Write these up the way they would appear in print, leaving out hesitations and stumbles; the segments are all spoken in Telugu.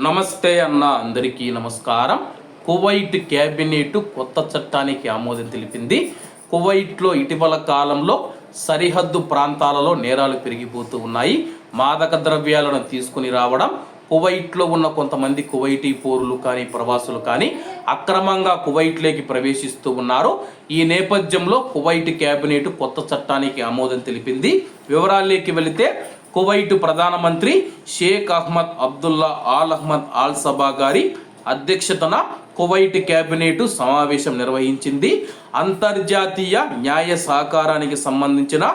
నమస్తే అన్న, అందరికీ నమస్కారం. కువైట్ క్యాబినెట్ కొత్త చట్టానికి ఆమోదం తెలిపింది. కువైట్లో ఇటీవల కాలంలో సరిహద్దు ప్రాంతాలలో నేరాలు పెరిగిపోతూ ఉన్నాయి. మాదక ద్రవ్యాలను తీసుకుని రావడం, కువైట్లో ఉన్న కొంతమంది కువైటీ పౌరులు కానీ ప్రవాసులు కానీ అక్రమంగా కువైట్లోకి ప్రవేశిస్తూ ఉన్నారు. ఈ నేపథ్యంలో కువైట్ క్యాబినెట్ కొత్త చట్టానికి ఆమోదం తెలిపింది. వివరాల్లోకి వెళితే కువైట్ ప్రధానమంత్రి Sheikh Ahmad Abdullah Al Ahmad Al Sabah గారి అధ్యక్షతన కువైట్ క్యాబినెట్ సమావేశం నిర్వహించింది. అంతర్జాతీయ న్యాయ సహకారానికి సంబంధించిన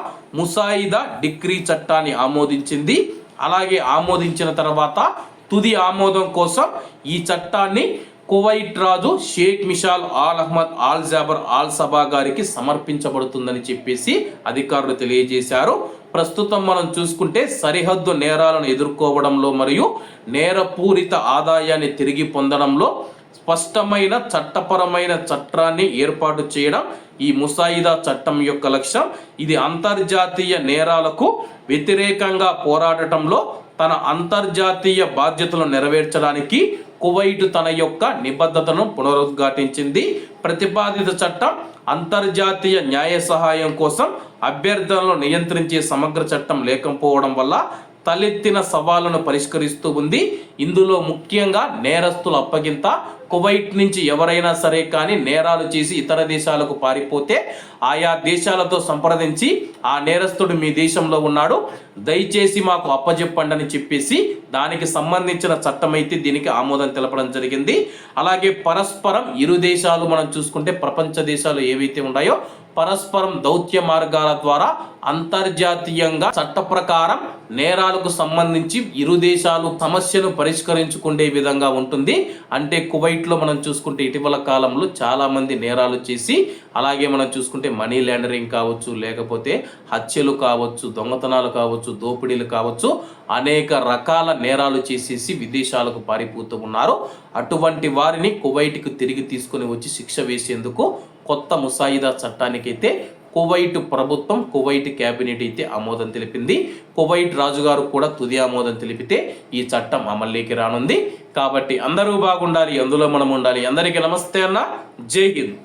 ముసాయిదా డిక్రీ చట్టాన్ని ఆమోదించింది. అలాగే ఆమోదించిన తర్వాత తుది ఆమోదం కోసం ఈ చట్టాన్ని కువైట్ రాజు Sheikh Mishal Al Ahmad Al Jaber Al Sabah గారికి సమర్పించబడుతుందని చెప్పేసి అధికారులు తెలియజేశారు. ప్రస్తుతం మనం చూసుకుంటే సరిహద్దు నేరాలను ఎదుర్కోవడంలో మరియు నేరపూరిత ఆదాయాన్ని తిరిగి పొందడంలో స్పష్టమైన చట్టపరమైన చట్టాన్ని ఏర్పాటు చేయడం ఈ ముసాయిదా చట్టం యొక్క లక్ష్యం. ఇది అంతర్జాతీయ నేరాలకు వ్యతిరేకంగా పోరాడటంలో తన అంతర్జాతీయ బాధ్యతలను నెరవేర్చడానికి కువైట్ తన యొక్క నిబద్ధతను పునరుద్ఘాటించింది. ప్రతిపాదిత చట్టం అంతర్జాతీయ న్యాయ సహాయం కోసం అభ్యర్థనలను నియంత్రించే సమగ్ర చట్టం లేకపోవడం వల్ల తలెత్తిన సవాళ్లను పరిష్కరిస్తూ ఉంది. ఇందులో ముఖ్యంగా నేరస్తుల అప్పగింత. కువైట్ నుంచి ఎవరైనా సరే కానీ నేరాలు చేసి ఇతర దేశాలకు పారిపోతే ఆయా దేశాలతో సంప్రదించి ఆ నేరస్తుడు మీ దేశంలో ఉన్నాడు, దయచేసి మాకు అప్పజెప్పండి అని చెప్పేసి దానికి సంబంధించిన చట్టం అయితే దీనికి ఆమోదం తెలపడం జరిగింది. అలాగే పరస్పరం ఇరు దేశాలు మనం చూసుకుంటే ప్రపంచ దేశాలు ఏవైతే ఉన్నాయో పరస్పరం దౌత్య మార్గాల ద్వారా అంతర్జాతీయంగా చట్ట ప్రకారం నేరాలకు సంబంధించి ఇరు దేశాలు సమస్యను పరిష్కరించుకునే విధంగా ఉంటుంది. అంటే కువైట్లో మనం చూసుకుంటే ఇటీవల కాలంలో చాలా మంది నేరాలు చేసి అలాగే మనం చూసుకుంటే మనీ లాండరింగ్ కావచ్చు, లేకపోతే హత్యలు కావచ్చు, దొంగతనాలు కావచ్చు, దోపిడీలు కావచ్చు, అనేక రకాల నేరాలు చేసేసి విదేశాలకు పారిపోతూ ఉన్నారు. అటువంటి వారిని కువైట్కు తిరిగి తీసుకొని వచ్చి శిక్ష వేసేందుకు కొత్త ముసాయిదా చట్టానికైతే కువైట్ ప్రభుత్వం కువైట్ క్యాబినెట్ అయితే ఆమోదం తెలిపింది. కువైట్ రాజుగారు కూడా తుది ఆమోదం తెలిపితే ఈ చట్టం అమల్లోకి రానుంది. కాబట్టి అందరూ బాగుండాలి, అందులో మనం ఉండాలి. అందరికీ నమస్తే అన్న, జై హింద్.